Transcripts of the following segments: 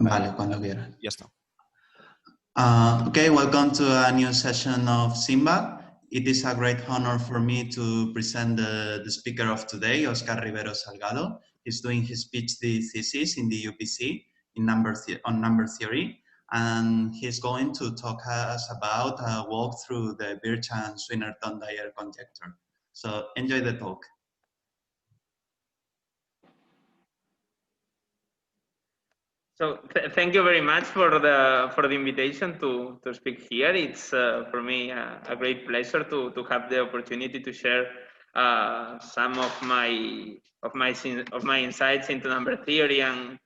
Vale, cuando quiera. Ya está. Okay, welcome to a new session of SIMBa. It is a great honor for me to present the speaker of today, Oscar Rivero Salgado. He's doing his PhD thesis in the UPC on number theory, and he's going to talk us about a walk through the Birch and Swinnerton-Dyer conjecture. So enjoy the talk. So thank you very much for the invitation to speak here. It's for me a great pleasure to have the opportunity to share some of my insights into number theory and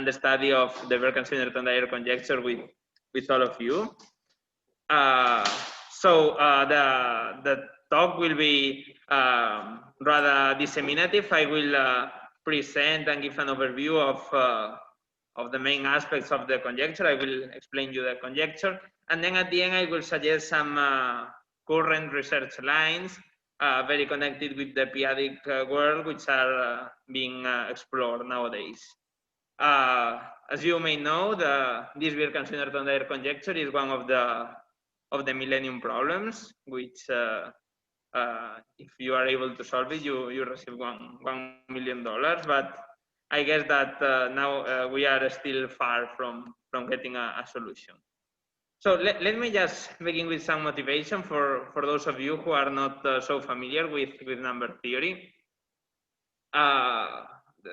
the study of the Birch and Swinnerton-Dyer conjecture with all of you. The talk will be rather disseminative. I will present and give an overview of the main aspects of the conjecture. I will explain you the conjecture, and then at the end I will suggest some current research lines very connected with the p-adic world, which are being explored nowadays. As you may know, this Birch and Swinnerton-Dyer conjecture is one of the millennium problems, which if you are able to solve it, you receive $1 million. But I guess that now we are still far from getting a solution. So let me just begin with some motivation for those of you who are not so familiar with number theory.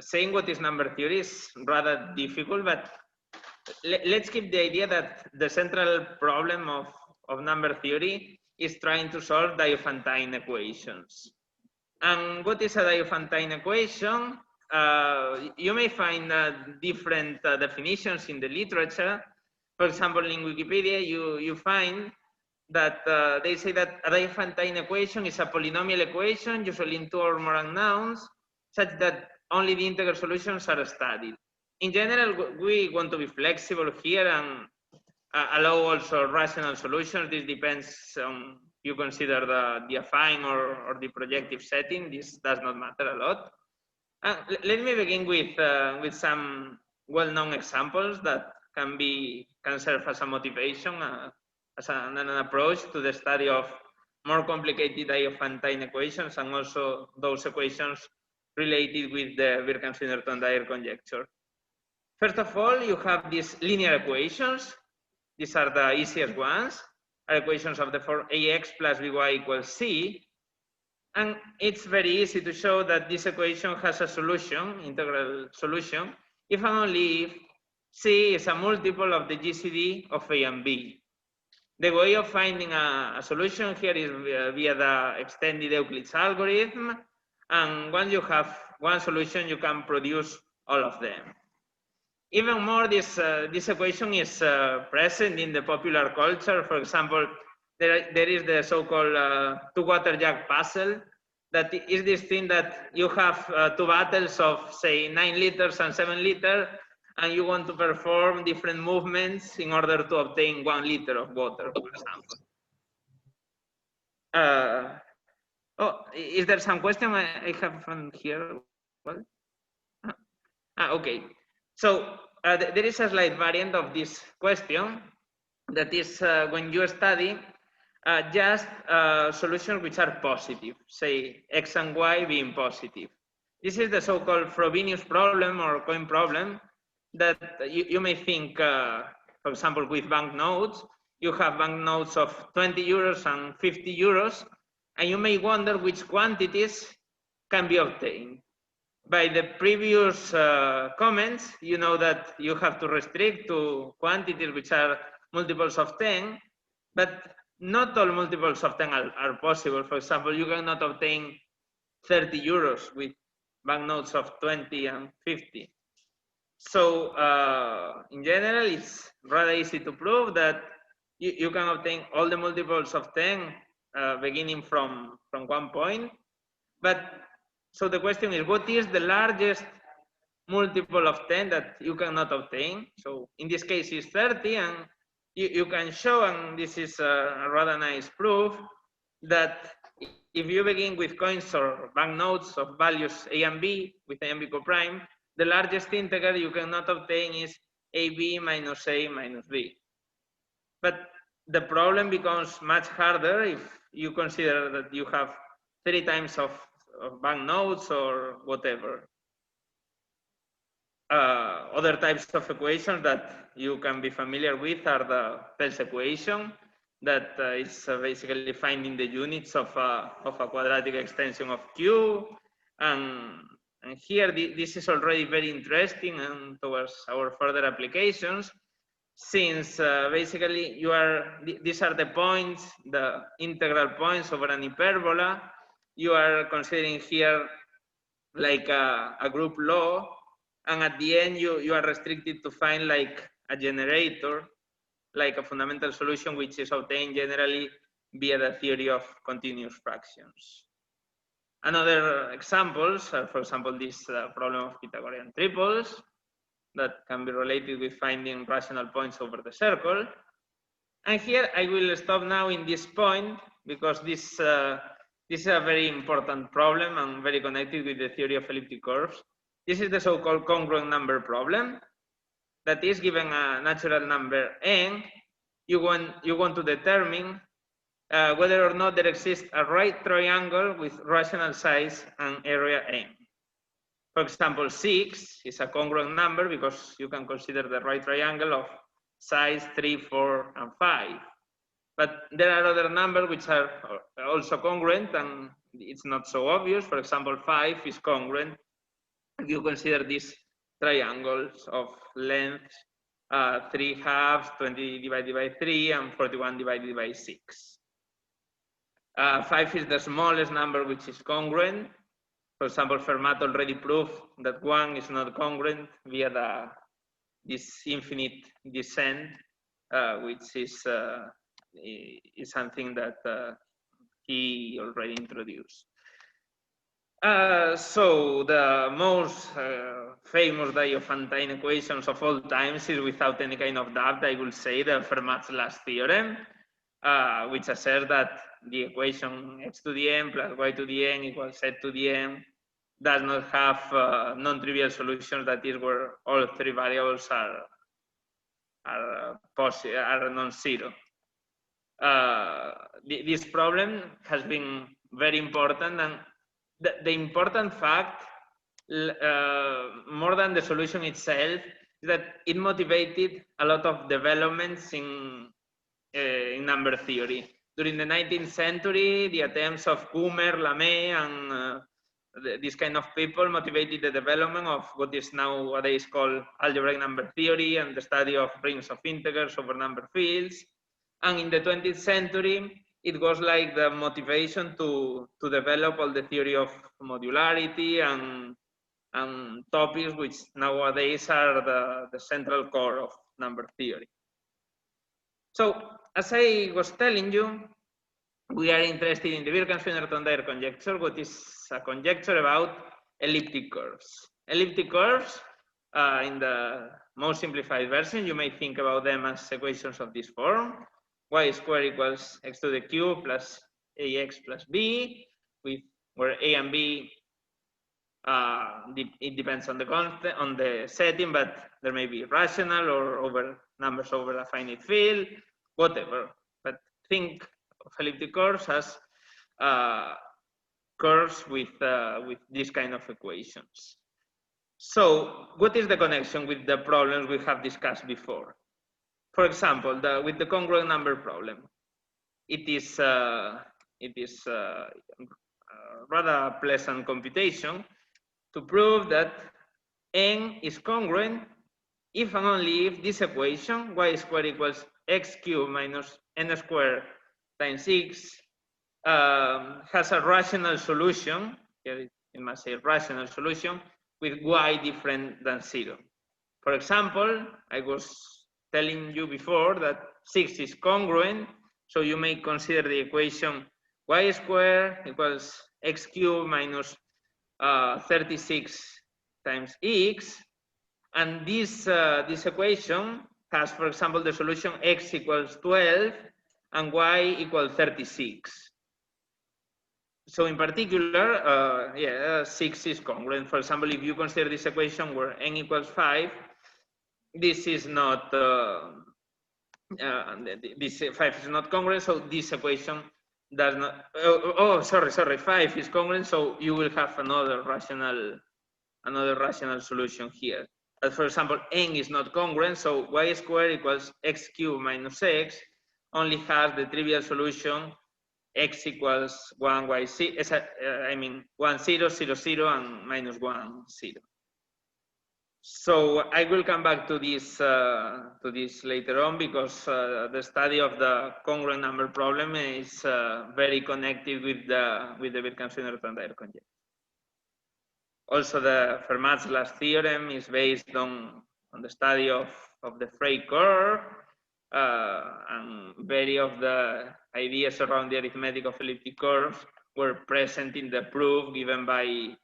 Saying what is number theory is rather difficult, but let's keep the idea that the central problem of number theory is trying to solve diophantine equations. And what is a diophantine equation? You may find different definitions in the literature. For example, in Wikipedia, you find that they say that a diophantine equation is a polynomial equation, usually in two or more unknowns, such that only the integral solutions are studied. In general, we want to be flexible here and allow also rational solutions. This depends on you consider the affine or the projective setting. This does not matter a lot. Let me begin with some well-known examples that can serve as a motivation, as an approach to the study of more complicated diophantine equations and also those equations related with the Birch and Swinnerton-Dyer conjecture. First of all, you have these linear equations. These are the easiest ones, are equations of the form ax plus by equals c. And it's very easy to show that this equation has a solution, integral solution, if and only if c is a multiple of the GCD of A and B. The way of finding a solution here is via the extended Euclid's algorithm. And once you have one solution, you can produce all of them. Even more, this equation is present in the popular culture. For example, there is the so-called two-water jug puzzle. That is this thing that you have two bottles of, say, 9 liters and 7 liters, and you want to perform different movements in order to obtain 1 liter of water, for example. Oh, is there some question I have from here? Well, okay. So there is a slight variant of this question. That is when you study just solutions which are positive, say x and y being positive. This is the so-called Frobenius problem or coin problem that you may think, for example, with banknotes. You have banknotes of 20 euros and 50 euros, and you may wonder which quantities can be obtained. By the previous comments, you know that you have to restrict to quantities which are multiples of 10, but not all multiples of 10 are possible. For example, you cannot obtain 30 euros with banknotes of 20 and 50. So in general, it's rather easy to prove that you can obtain all the multiples of 10 beginning from 1 point. But so the question is, what is the largest multiple of 10 that you cannot obtain? So in this case, it's 30, and you can show, and this is a rather nice proof, that if you begin with coins or banknotes of values A and B, with A and B co-prime, the largest integer you cannot obtain is AB minus A minus B. But the problem becomes much harder if you consider that you have 3 times of banknotes or whatever. Other types of equations that you can be familiar with are the Pell's equation, that is basically finding the units of a quadratic extension of Q. And here, this is already very interesting and towards our further applications, since basically these are the points, the integral points over an hyperbola. You are considering here like a group law, and at the end you are restricted to find like a generator, like a fundamental solution, which is obtained generally via the theory of continuous fractions. Another examples are, for example, this problem of Pythagorean triples that can be related with finding rational points over the circle. And here I will stop now in this point, because this is a very important problem and very connected with the theory of elliptic curves. This is the so-called congruent number problem. That is, given a natural number n, you want to determine whether or not there exists a right triangle with rational size and area n. For example, 6 is a congruent number because you can consider the right triangle of size 3, 4, and 5. But there are other numbers which are also congruent, and it's not so obvious. For example, 5 is congruent if you consider these triangles of length 3 halves, 20 divided by 3, and 41 divided by 6. 5 is the smallest number which is congruent. For example, Fermat already proved that 1 is not congruent via this infinite descent, which is something that he already introduced. So the most famous diophantine equations of all times is, without any kind of doubt, I will say, the Fermat's last theorem, which asserts that the equation x to the n plus y to the n equals z to the n does not have non-trivial solutions, that is, where all 3 variables are non-zero. This problem has been very important, and the important fact, more than the solution itself, is that it motivated a lot of developments in number theory. During the 19th century, the attempts of Kummer, Lamé, and this kind of people motivated the development of what is nowadays called algebraic number theory and the study of rings of integers over number fields. And in the 20th century, it was like the motivation to develop all the theory of modularity and topics which nowadays are the central core of number theory. So, as I was telling you, we are interested in the Birch and Swinnerton-Dyer conjecture, what is a conjecture about elliptic curves. Elliptic curves, in the most simplified version, you may think about them as equations of this form: y squared equals x to the cube plus ax plus b, with where a and b, it depends on the setting, but there may be rational or over numbers over a finite field, whatever. But think of elliptic curves as curves with this kind of equations. So, what is the connection with the problems we have discussed before? For example, with the congruent number problem, it is rather pleasant computation to prove that n is congruent if and only if this equation, y squared equals x cubed minus n squared times x, has a rational solution. Here it must say rational solution with y different than 0. For example, I was telling you before that 6 is congruent, so you may consider the equation y squared equals x cubed minus 36 times x, and this equation has, for example, the solution x equals 12 and y equals 36. So in particular, 6 is congruent. For example, if you consider this equation where n equals 5, this is not, this 5 is not congruent, so this equation does not, sorry, 5 is congruent, so you will have another rational solution here. But for example, n is not congruent, so y squared equals x cubed minus x only has the trivial solution x equals 1 y 0, 1 0 0 0 and minus 1 0. So I will come back to this later on, because the study of the congruent number problem is very connected with the Birch and Swinnerton-Dyer conjecture. Also, the Fermat's last theorem is based on the study of the Frey curve, and many of the ideas around the arithmetic of elliptic curves were present in the proof given by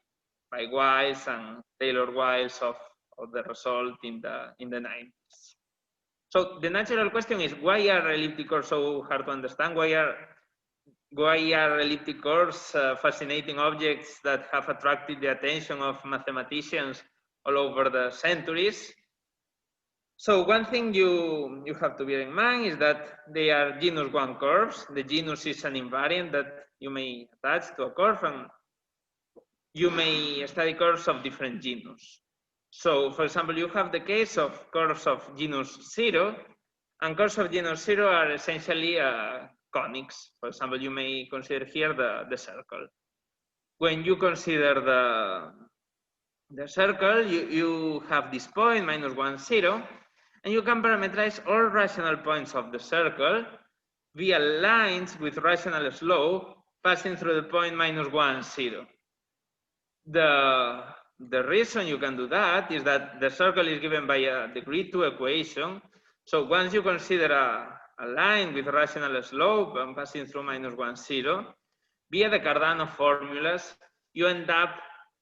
Wiles and Taylor-Wiles of the result in the 90s. So the natural question is, why are elliptic curves so hard to understand? Why are elliptic curves fascinating objects that have attracted the attention of mathematicians all over the centuries? So one thing you have to bear in mind is that they are genus 1 curves. The genus is an invariant that you may attach to a curve, and you may study curves of different genus. So, for example, you have the case of curves of genus 0, and curves of genus 0 are essentially conics. For example, you may consider here the circle. When you consider the circle, you have this point, minus 1, 0, and you can parameterize all rational points of the circle via lines with rational slope passing through the point minus 1, 0. The reason you can do that is that the circle is given by a degree 2 equation. So once you consider a line with rational slope and passing through minus 1, 0, via the Cardano formulas, you end up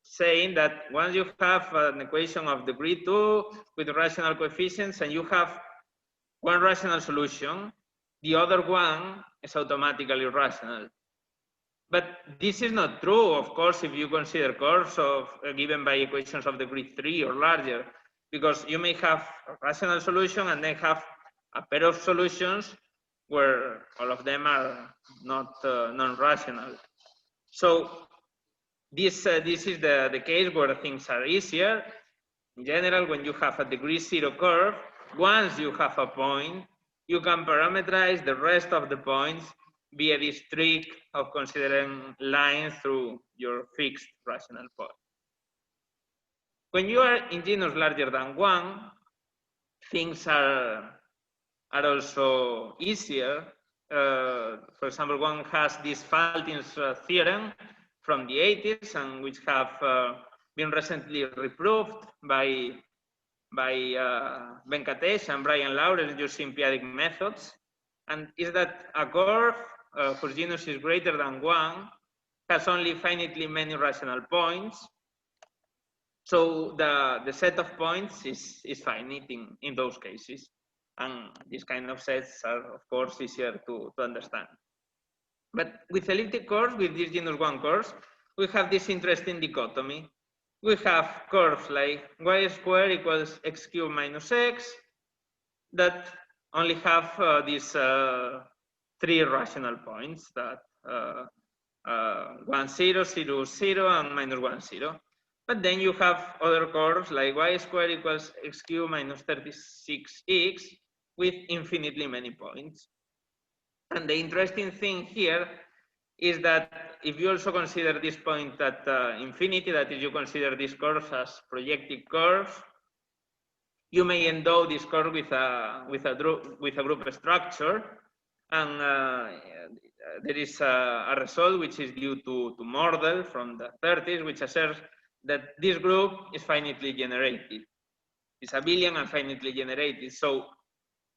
saying that once you have an equation of degree 2 with rational coefficients and you have one rational solution, the other one is automatically rational. But this is not true, of course, if you consider curves given by equations of degree 3 or larger, because you may have a rational solution and then have a pair of solutions where all of them are not non-rational. So this is the case where things are easier. In general, when you have a degree 0 curve, once you have a point, you can parameterize the rest of the points via this trick of considering lines through your fixed rational point. When you are in genus larger than 1, things are also easier. For example, one has this Faltin's theorem from the 80s, and which have been recently reproved by Venkatesh and Brian Lawrence using p-adic methods, and is that a curve whose genus is greater than 1 has only finitely many rational points. So the set of points is finite in those cases. And these kind of sets are, of course, easier to understand. But with elliptic curves, with these genus 1 curves, we have this interesting dichotomy. We have curves like y squared equals x cubed minus x that only have these 3 rational points, that 1, 0, 0, 0, and minus 1, 0. But then you have other curves like y squared equals x cubed minus 36x with infinitely many points. And the interesting thing here is that if you also consider this point at infinity, that is, you consider these curves as projective curves, you may endow this curve with a group structure, and there is a result which is due to Mordell from the 30s, which asserts that this group is finitely generated. It's abelian and finitely generated. So,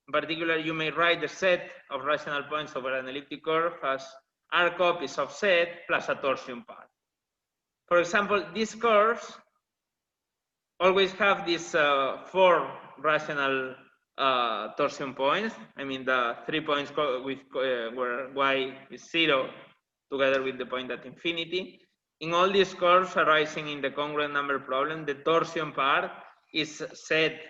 in particular, you may write the set of rational points over an elliptic curve as R copies of set plus a torsion part. For example, these curves always have these 4 rational torsion points. I mean, the 3 points with where y is 0 together with the point at infinity. In all these curves arising in the congruent number problem, the torsion part is set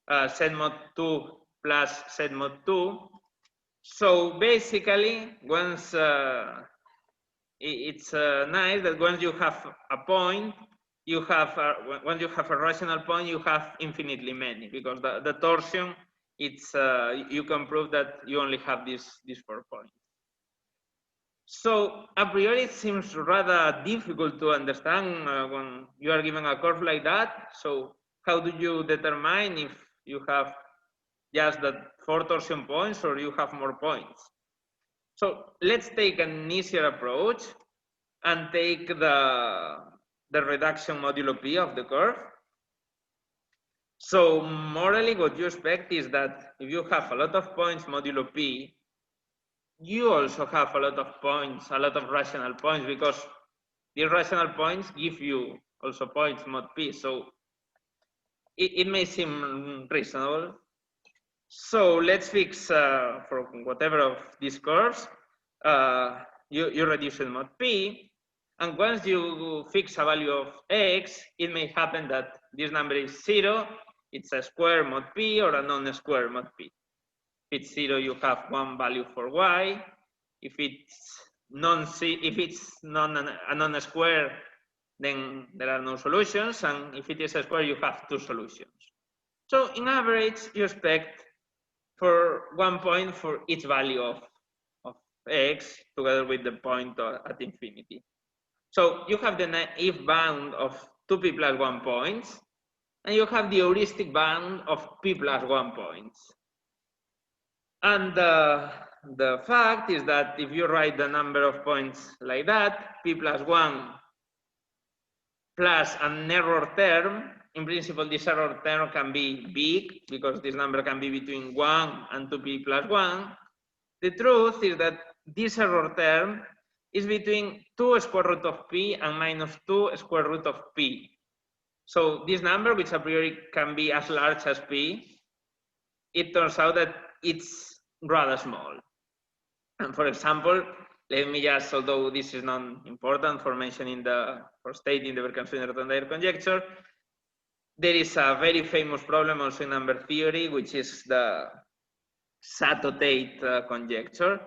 set mod 2 plus set mod 2. So basically, once it's nice that once you have a point, you have when you have a rational point, you have infinitely many, because the torsion, it's you can prove that you only have these 4 points. So a priori, it seems rather difficult to understand when you are given a curve like that. So how do you determine if you have just the 4 torsion points or you have more points? So let's take an easier approach and take the reduction modulo p of the curve. So morally, what you expect is that if you have a lot of points modulo p, you also have a lot of points, a lot of rational points, because the rational points give you also points mod p. So it may seem reasonable. So let's fix for whatever of these curves, you reduce the mod p, and once you fix a value of x, it may happen that this number is 0, it's a square mod p or a non-square mod p. If it's 0, you have one value for y. If it's a non-square, then there are no solutions, and if it is a square, you have 2 solutions. So in average, you expect for 1 point for each value of x together with the point at infinity. So you have the naive bound of 2p plus 1 points, and you have the heuristic bound of p plus 1 points. And the fact is that if you write the number of points like that, p plus 1 plus an error term, in principle, this error term can be big because this number can be between 1 and 2p plus 1. The truth is that this error term is between 2 square root of p and minus 2 square root of p. So this number, which a priori can be as large as p, it turns out that it's rather small. And for example, let me just, although this is not important for mentioning for stating the Birch and Swinnerton-Dyer conjecture, there is a very famous problem also in number theory, which is the Tate conjecture,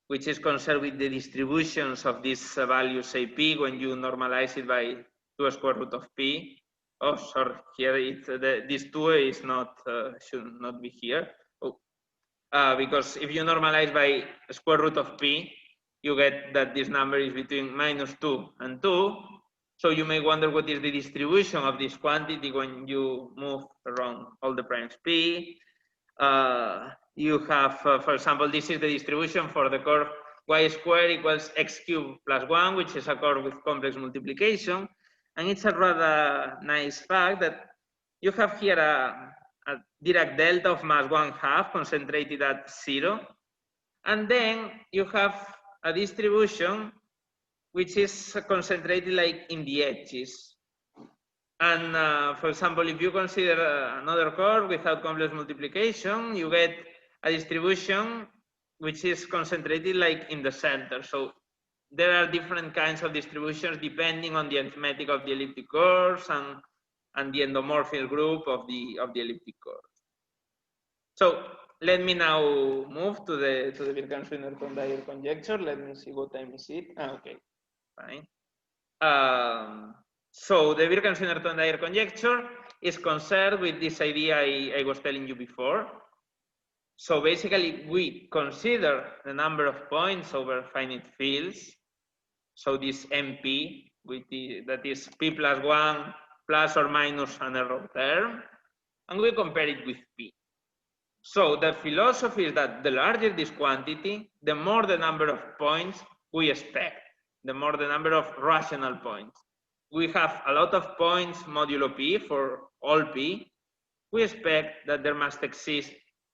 which is concerned with the distributions of these values, say p, when you normalize it by 2 square root of p. Oh, sorry, here this 2 is not should not be here. Oh. Because if you normalize by square root of p, you get that this number is between minus 2 and 2. So you may wonder what is the distribution of this quantity when you move around all the primes p. You have, for example, this is the distribution for the curve y squared equals x cubed plus 1, which is a curve with complex multiplication. And it's a rather nice fact that you have here a Dirac delta of mass 1/2 concentrated at 0. And then you have a distribution which is concentrated like in the edges. And for example, if you consider another curve without complex multiplication, you get a distribution which is concentrated like in the center. So there are different kinds of distributions depending on the arithmetic of the elliptic curves and the endomorphic group of the elliptic curve. So let me now move to the Birch and Swinnerton-Dyer conjecture. Let me see what time is it. Okay, fine. So the Birch and Swinnerton-Dyer conjecture is concerned with this idea I was telling you before. So basically, we consider the number of points over finite fields. So this MP, that is p plus 1 plus or minus an error term, and we compare it with p. So the philosophy is that the larger this quantity, the more the number of points we expect, the more the number of rational points. We have a lot of points modulo p for all p. We expect that there must exist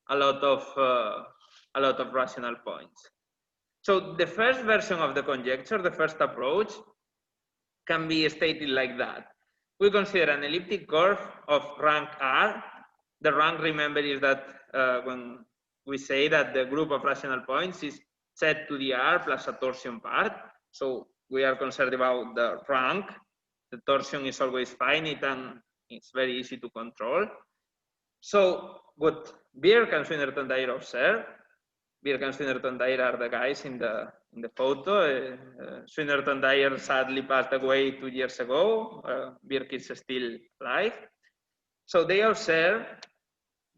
a lot of rational points. So the first version of the conjecture, the first approach, can be stated like that. We consider an elliptic curve of rank R. The rank, remember, is that when we say that the group of rational points is set to the R plus a torsion part. So we are concerned about the rank. The torsion is always finite and it's very easy to control. So what Birch and Swinnerton-Dyer observed, Birch and Swinnerton-Dyer are the guys in the photo. Swinnerton-Dyer sadly passed away 2 years ago. Birch is still alive. So they observed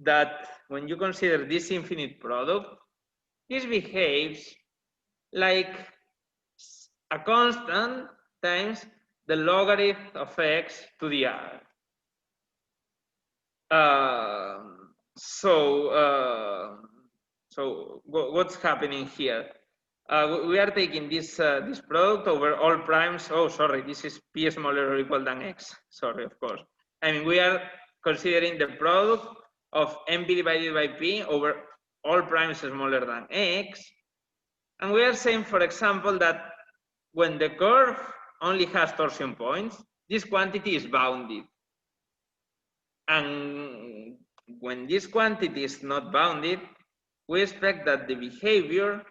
that when you consider this infinite product, this behaves like a constant times the logarithm of x to the r. So what's happening here? We are taking this this product over all primes. Oh, sorry, this is p smaller or equal than x. Sorry, of course. I mean, we are considering the product of mp divided by p over all primes smaller than x. And we are saying, for example, that when the curve only has torsion points, this quantity is bounded. And when this quantity is not bounded, we expect that the behavior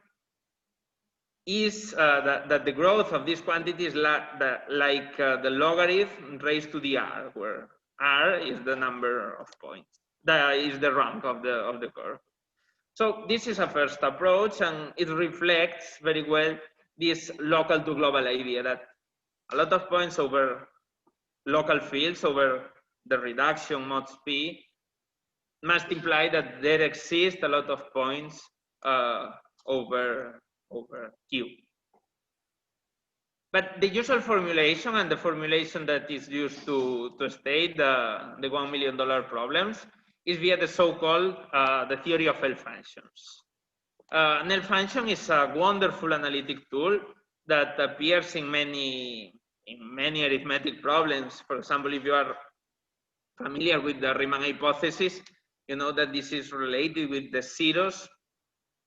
is that the growth of this quantity is like the logarithm raised to the r, where r is the number of points, that is the rank of the curve. So this is a first approach, and it reflects very well this local to global idea that a lot of points over local fields over the reduction mods p must imply that there exist a lot of points over q. But the usual formulation and the formulation that is used to state the $1 million problems is via the so-called the theory of L functions. An L function is a wonderful analytic tool that appears in many arithmetic problems. For example, if you are familiar with the Riemann hypothesis, you know that this is related with the zeros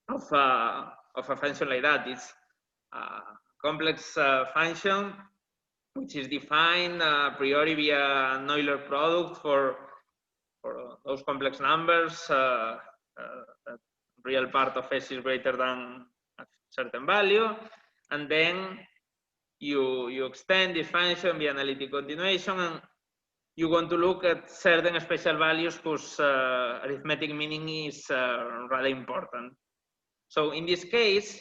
of a function like that. It's a complex function which is defined a priori via an Euler product for those complex numbers. The real part of s is greater than a certain value, and then you extend this function via analytic continuation, and you want to look at certain special values whose arithmetic meaning is rather important. So in this case,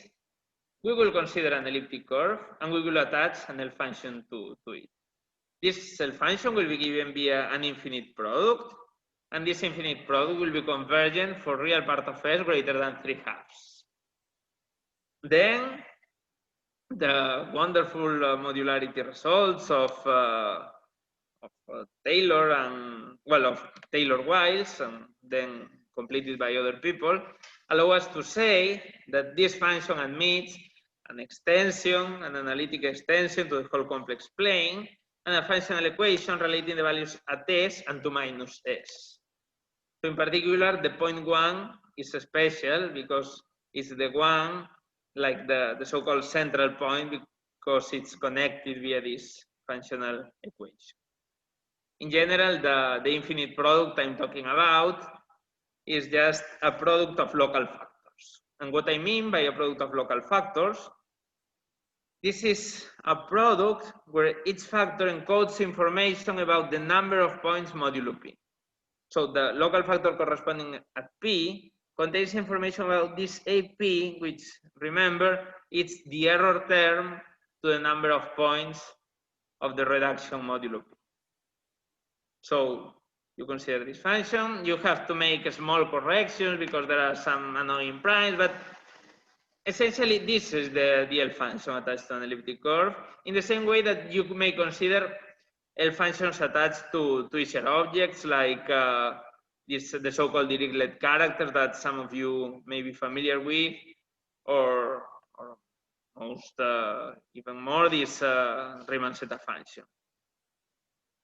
we will consider an elliptic curve and we will attach an L function to it. This L function will be given via an infinite product, and this infinite product will be convergent for real part of s greater than 3/2. Then the wonderful modularity results of Taylor and, well, of Taylor-Wiles, and then completed by other people, allow us to say that this function admits an extension, an analytic extension to the whole complex plane, and a functional equation relating the values at s and to minus s. So in particular, the point 1 is special because it's the one like the so-called central point, because it's connected via this functional equation. In general, the infinite product I'm talking about is just a product of local factors. And what I mean by a product of local factors, this is a product where each factor encodes information about the number of points modulo p. So the local factor corresponding at p contains information about this AP, which, remember, it's the error term to the number of points of the reduction modulo p. So you consider this function, you have to make a small corrections because there are some annoying primes, but essentially this is the L function attached to an elliptic curve, in the same way that you may consider L functions attached to easier objects like the so-called Dirichlet characters that some of you may be familiar with, or most even more this Riemann zeta function.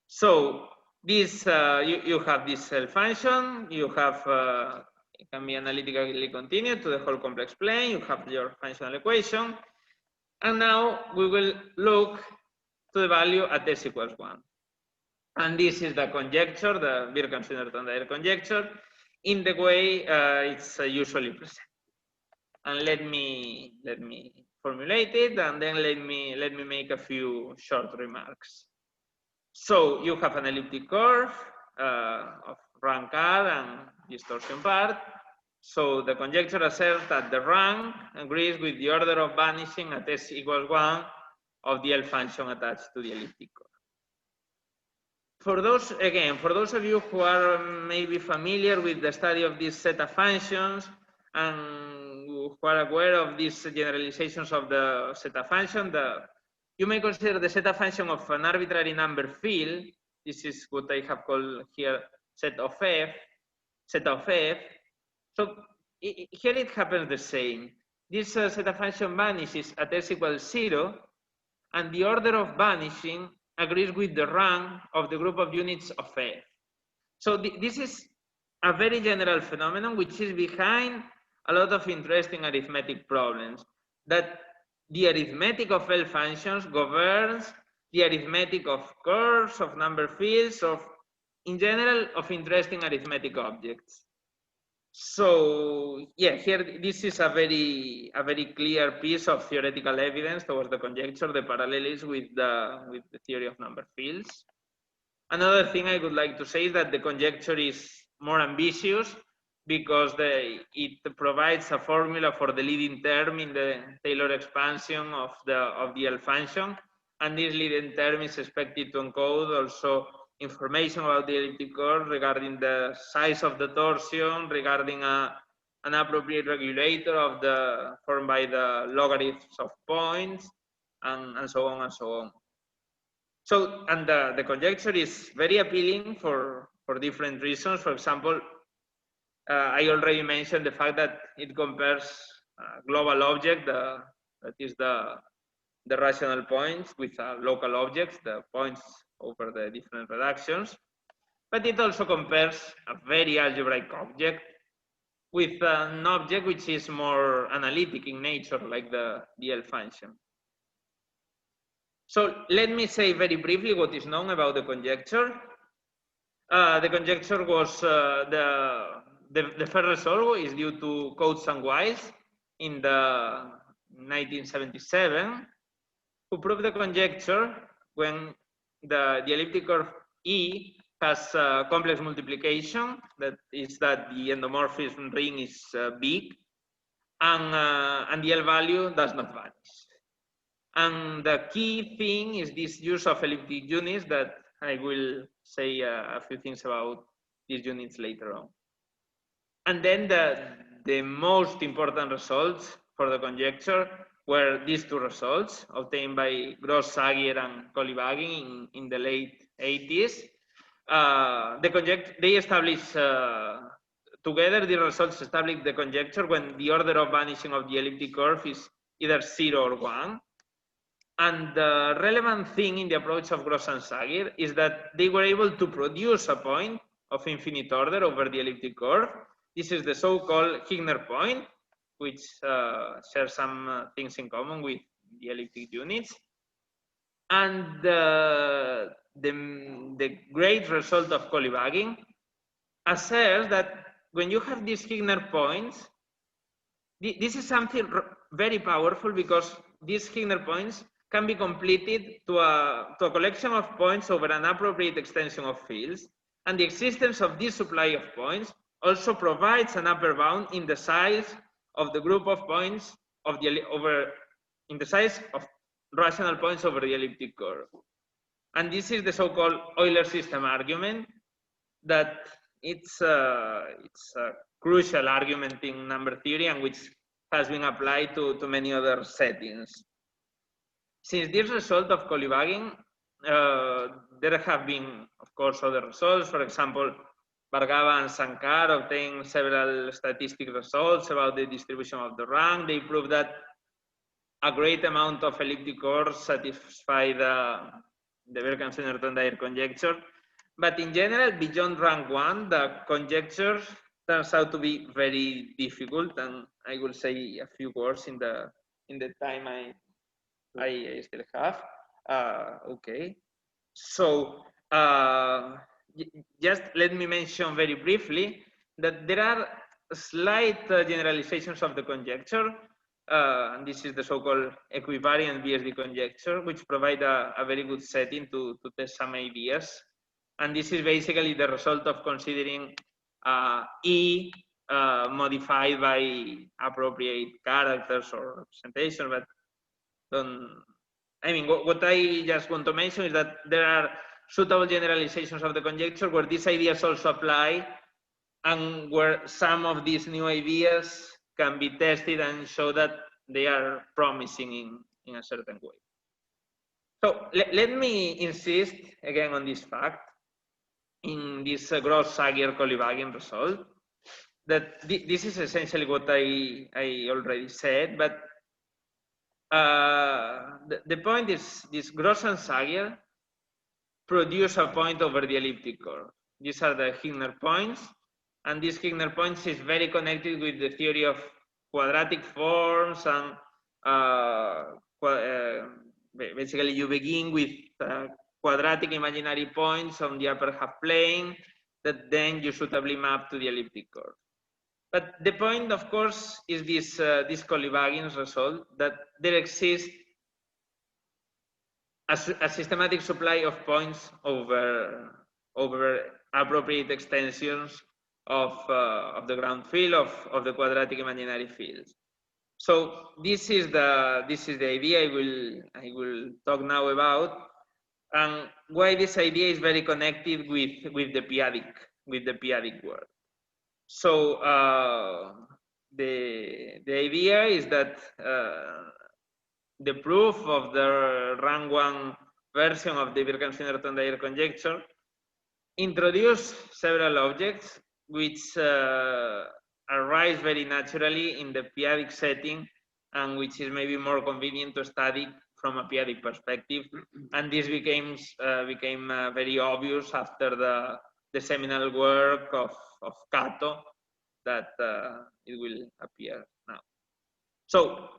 So this you have this L function, you have it can be analytically continued to the whole complex plane, you have your functional equation, and now we will look to the value at s equals 1. And this is the conjecture, the Birch and Swinnerton-Dyer conjecture, in the way it's usually presented. And let me formulate it, and then let me make a few short remarks. So you have an elliptic curve of rank R and distortion part. So the conjecture asserts that the rank agrees with the order of vanishing at S equals 1 of the L function attached to the elliptic curve. For those of you who are maybe familiar with the study of these zeta functions and who are aware of these generalizations of the zeta function, you may consider the zeta function of an arbitrary number field. This is what I have called here zeta of f. So here it happens the same. This zeta function vanishes at s equals 0, and the order of vanishing agrees with the rank of the group of units of f. So this is a very general phenomenon which is behind a lot of interesting arithmetic problems, that the arithmetic of L functions governs the arithmetic of curves, of number fields, in general, of interesting arithmetic objects. So yeah, here this is a very clear piece of theoretical evidence towards the conjecture, the parallelism with the theory of number fields. Another thing I would like to say is that the conjecture is more ambitious because it provides a formula for the leading term in the Taylor expansion of the L function, and this leading term is expected to encode also information about the elliptic curve regarding the size of the torsion, regarding an appropriate regulator of formed by the logarithms of points, and so on and so on. So, and the conjecture is very appealing for different reasons. For example, I already mentioned the fact that it compares a global object, that is the rational points, with local objects, the points over the different reductions. But it also compares a very algebraic object with an object which is more analytic in nature, like the L function. So let me say very briefly what is known about the conjecture. The conjecture was the first result is due to Coates and Weiss in the 1977, who proved the conjecture when the elliptic curve E has complex multiplication, that is that the endomorphism ring is big, and the L value does not vanish. And the key thing is this use of elliptic units, that I will say a few things about these units later on. And then the most important results for the conjecture were these two results obtained by Gross-Zagier and Kolyvagin in the late 80s. They established together, the results established the conjecture when the order of vanishing of the elliptic curve is either 0 or 1. And the relevant thing in the approach of Gross and Zagier is that they were able to produce a point of infinite order over the elliptic curve. This is the so-called Higner point, which shares some things in common with the elliptic units. And the great result of Kolyvagin asserts that when you have these Higner points, this is something very powerful, because these Higner points can be completed to a collection of points over an appropriate extension of fields, and the existence of this supply of points also provides an upper bound in the size of the group of points of in the size of rational points over the elliptic curve. And this is the so-called Euler system argument, that it's a crucial argument in number theory, and which has been applied to many other settings. Since this result of Kolyvagin, there have been, of course, other results. For example, Bhargava and Sankar obtained several statistical results about the distribution of the rank. They proved that a great amount of elliptic curves satisfy the Birch and Swinnerton-Dyer conjecture. But in general, beyond rank 1, the conjecture turns out to be very difficult, and I will say a few words in the time I still have. Okay, so just let me mention very briefly that there are slight generalizations of the conjecture, and this is the so-called equivariant BSD conjecture, which provide a very good setting to test some ideas And this is basically the result of considering E modified by appropriate characters or representation. But I mean, what I just want to mention is that there are suitable generalizations of the conjecture where these ideas also apply, and where some of these new ideas can be tested and show that they are promising in a certain way. So let me insist again on this fact in this Gross-Zagier Kolyvagin result, that this is essentially what I already said, but the point is this Gross and Zagier produce a point over the elliptic curve. These are the Higner points, and these Higner points is very connected with the theory of quadratic forms, and basically you begin with quadratic imaginary points on the upper half plane that then you suitably map to the elliptic curve. But the point, of course, is this Kolyvagin's result, that there exists a systematic supply of points over appropriate extensions of the ground field of the quadratic imaginary fields. So this is the idea I will talk now about, and why this idea is very connected with the p-adic work. So the idea is that the proof of the rank 1 version of the Birch and Swinnerton-Dyer conjecture introduce several objects which arise very naturally in the p-adic setting, and which is maybe more convenient to study from a p-adic perspective. And this became very obvious after the seminal work of Kato that it will appear now. So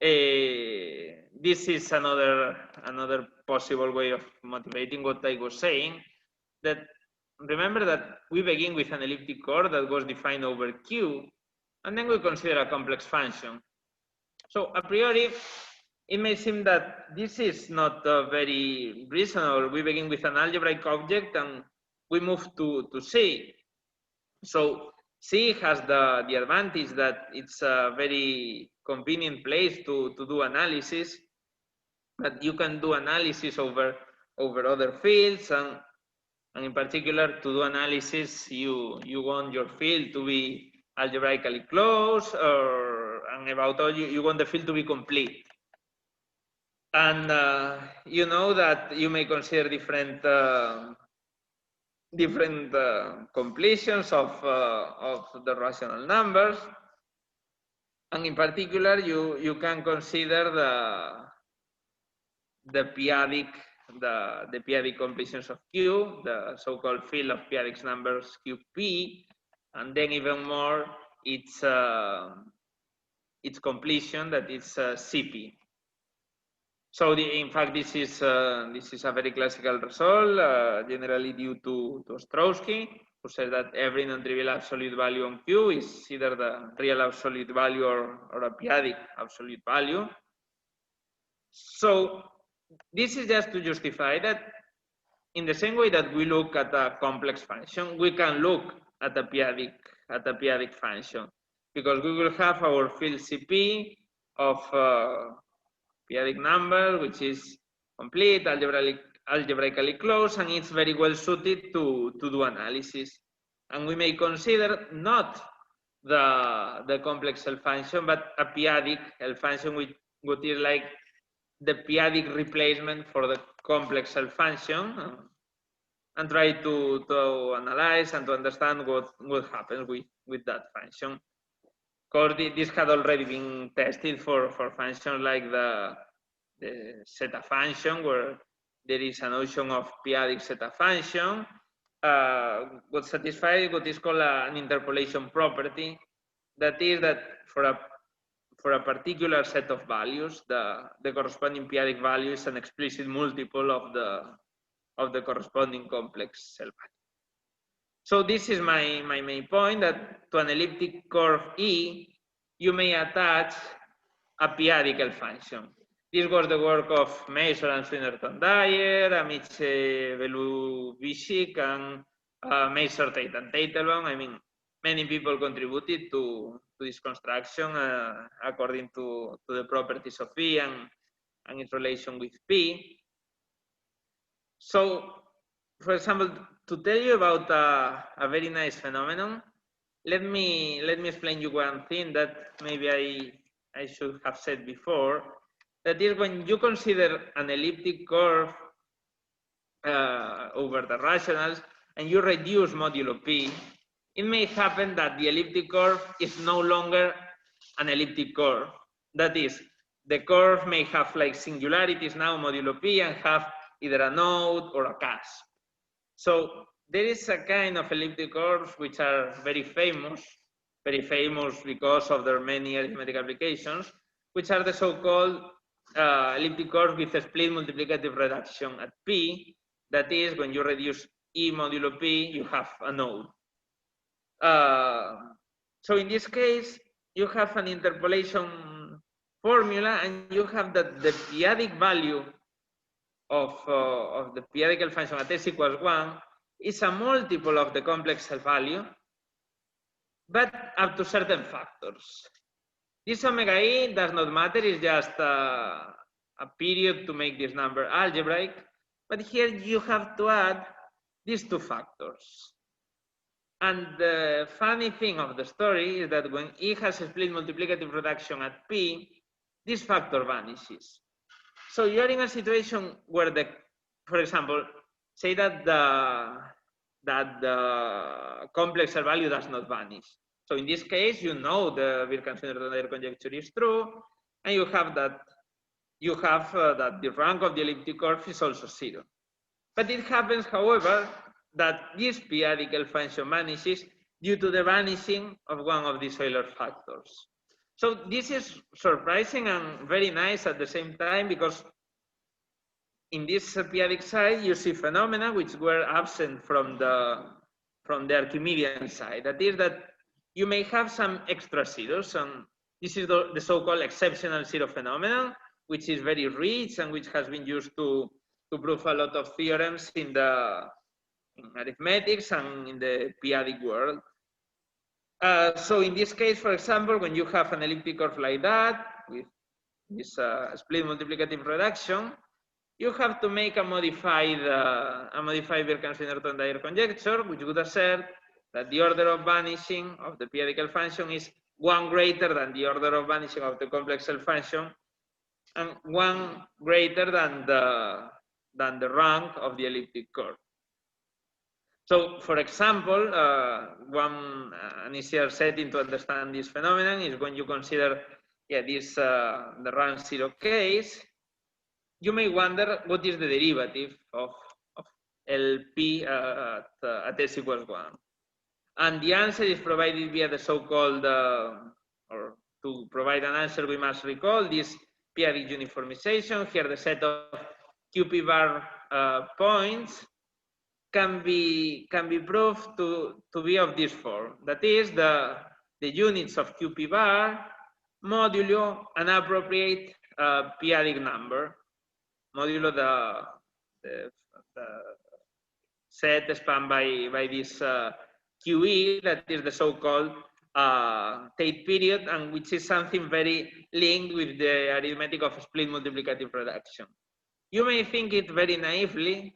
this is another possible way of motivating what I was saying, that remember that we begin with an elliptic curve that was defined over Q, and then we consider a complex function. So a priori, it may seem that this is not very reasonable. We begin with an algebraic object and we move to C. So C has the advantage that it's a very convenient place to do analysis, but you can do analysis over other fields, and in particular, to do analysis, you want your field to be algebraically closed, and about all, you want the field to be complete. And you know that you may consider different completions of the rational numbers, and in particular, you can consider the p-adic. The p-adic completions of Q, the so-called field of p-adic numbers QP, and then even more its completion, that is CP. So in fact, this is a very classical result, generally due to Ostrowski, who said that every non-trivial absolute value on Q is either the real absolute value or a p-adic absolute value. So this is just to justify that in the same way that we look at a complex function, we can look at a p-adic function, because we will have our field CP of p-adic number, which is complete, algebraically closed, and it's very well suited to do analysis. And we may consider not the complex L function, but a p-adic L function, which is like the p-adic replacement for the complex L function, and try to analyze and to understand what happens with that function. Of course, this had already been tested for functions like the zeta function, where there is a notion of p-adic zeta function, what satisfies what is called an interpolation property. That is that for a particular set of values, the corresponding p-adic value is an explicit multiple of the corresponding complex cell value. So this is my main point, that to an elliptic curve E, you may attach a p-adic L function. This was the work of Mazur and Swinnerton-Dyer, Amice Velu-Bishik, and Mazur, Tate and Teitelbaum. I mean, many people contributed to this construction according to the properties of P and its relation with P. So, for example, to tell you about a very nice phenomenon, let me explain you one thing that maybe I should have said before. That is, when you consider an elliptic curve over the rationals and you reduce modulo P, it may happen that the elliptic curve is no longer an elliptic curve. That is, the curve may have like singularities now modulo P and have either a node or a cusp. So there is a kind of elliptic curves which are very famous because of their many arithmetic applications, which are the so-called elliptic curve with a split multiplicative reduction at P. That is, when you reduce E modulo P, you have a node. So in this case, you have an interpolation formula, and you have that the p-adic value of the p-adic function at s equals 1 is a multiple of the complex value, but up to certain factors. This omega e does not matter, it's just a period to make this number algebraic, but here you have to add these two factors. And the funny thing of the story is that when E has a split multiplicative reduction at P, this factor vanishes. So you're in a situation where for example, say that the complex value does not vanish. So in this case, you know the Birch and Swinnerton-Dyer conjecture is true, and you have that the rank of the elliptic curve is also 0. But it happens, however, that this p-adic function vanishes due to the vanishing of one of these Euler factors. So this is surprising and very nice at the same time, because in this p-adic side you see phenomena which were absent from the Archimedean side. That is, that you may have some extra zeros, and this is the so-called exceptional zero phenomenon, which is very rich and which has been used to prove a lot of theorems in arithmetics and in the p-adic world. So in this case, for example, when you have an elliptic curve like that with this split multiplicative reduction, you have to make a modified Birch and Swinnerton-Dyer conjecture, which would assert that the order of vanishing of the p-adic function is 1 greater than the order of vanishing of the complex function, and 1 greater than the rank of the elliptic curve. So, for example, an easier setting to understand this phenomenon is when you consider this the rank 0 case. You may wonder what is the derivative of LP at s equals 1. And the answer is provided via the so-called, or to provide an answer, we must recall this p-adic uniformization. Here the set of QP bar points can be proved to be of this form. That is, the units of QP bar modulo an appropriate p-adic number, modulo the set spanned by this QE, that is the so-called Tate period, and which is something very linked with the arithmetic of split multiplicative reduction. You may think it very naively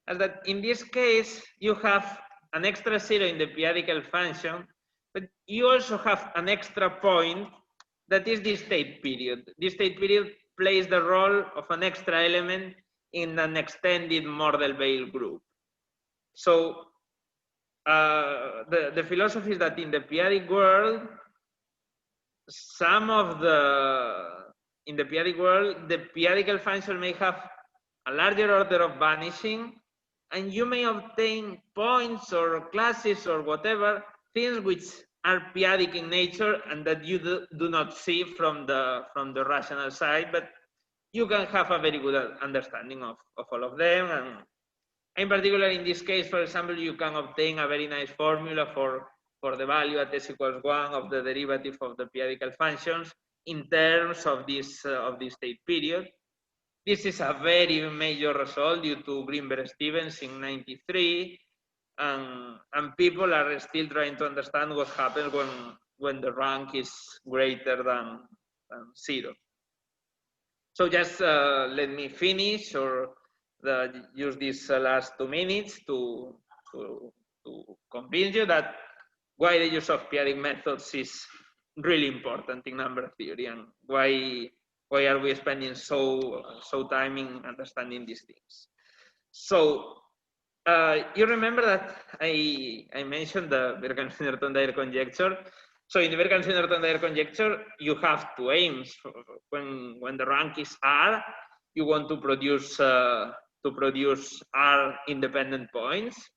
as that in this case you have an extra 0 in the p-adic function, but you also have an extra point that is this Tate period. This Tate period plays the role of an extra element in an extended Mordell-Weil group. So the philosophy is that in the p-adic world, the p-adic function may have a larger order of vanishing, and you may obtain points or classes or whatever, things which are p-adic in nature and that you do not see from the rational side, but you can have a very good understanding of all of them. And in particular, in this case, for example, you can obtain a very nice formula for the value at s equals 1 of the derivative of the p-adic functions in terms of this Tate period. This is a very major result due to Greenberg-Stevens in '93, and people are still trying to understand what happens when the rank is greater than 0. So just let me finish or use these last 2 minutes to convince you that why the use of p-adic methods is really important in number theory, and why are we spending so time in understanding these things. So you remember that I mentioned the Birch and Swinnerton-Dyer conjecture. So in the Birch and Swinnerton-Dyer conjecture, you have 2 aims. When the rank is R, you want to produce R independent points,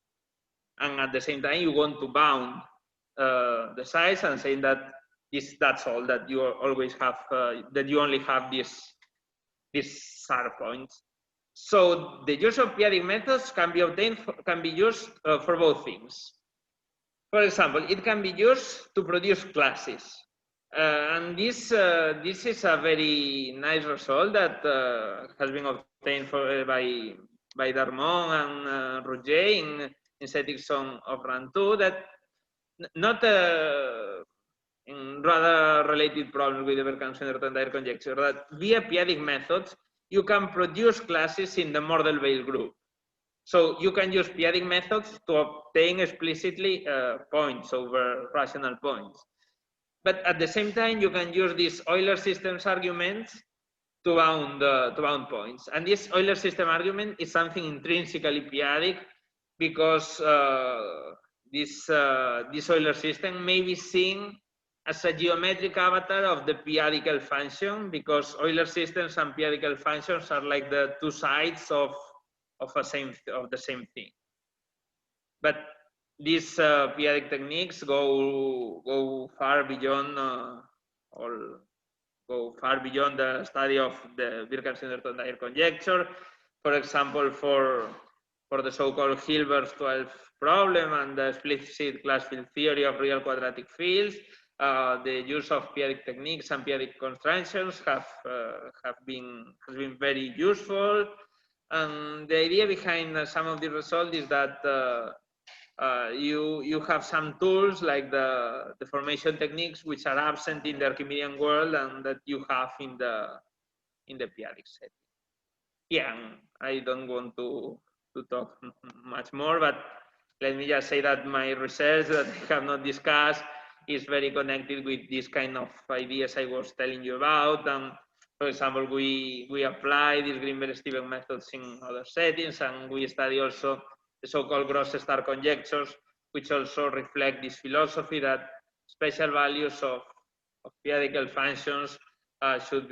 and at the same time you want to bound the size and saying that that's all, that you always have that you only have these R points. So the use of p-adic methods can be used for both things. For example, it can be used to produce classes, and this is a very nice result that has been obtained by Darmon and Roger in statistics of rank 2. That not in rather related problems with the Birch and Swinnerton-Dyer conjecture, that via p-adic methods you can produce classes in the Mordell-Weil group. So you can use p-adic methods to obtain explicitly points over rational points. But at the same time, you can use these Euler systems arguments to bound points. And this Euler system argument is something intrinsically p-adic, because this Euler system may be seen as a geometric avatar of the p-adical function, because Euler systems and p-adical functions are like the 2 sides of the same thing. But these p-adic techniques go far beyond the study of the Birch and Swinnerton-Dyer conjecture. For example, for the so-called Hilbert's 12 problem and the explicit class field theory of real quadratic fields, the use of p-adic techniques and p-adic constructions has been very useful. And the idea behind some of the results is that you have some tools like the formation techniques which are absent in the Archimedean world and that you have in the p-adic setting. Yeah, and I don't want to talk much more, but let me just say that my research that I have not discussed is very connected with this kind of ideas I was telling you about. And for example, we apply these Greenberg-Stevens methods in other settings, and we study also the so-called Gross-Zagier conjectures, which also reflect this philosophy that special values of p-adical functions should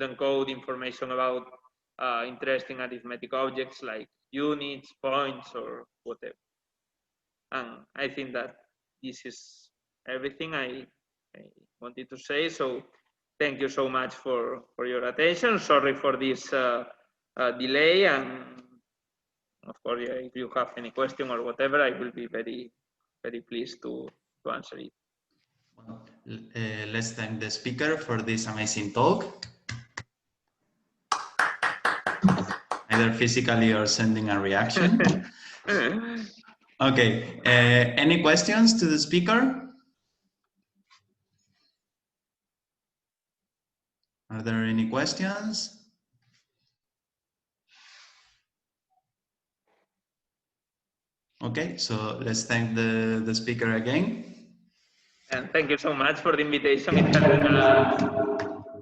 encode information about interesting arithmetic objects like units, points, or whatever. And I think that this is everything I wanted to say. So thank you so much for your attention. Sorry for this delay, and of course, yeah, if you have any question or whatever, I will be very, very pleased to answer it. Well, let's thank the speaker for this amazing talk. Either physically or sending a reaction. Okay, any questions to the speaker? Are there any questions? Okay, so let's thank the speaker again. And thank you so much for the invitation. It has been,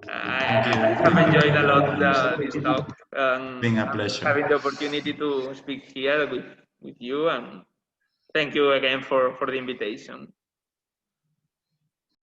I have enjoyed a lot this talk. Being a pleasure. Having the opportunity to speak here with you, and thank you again for the invitation.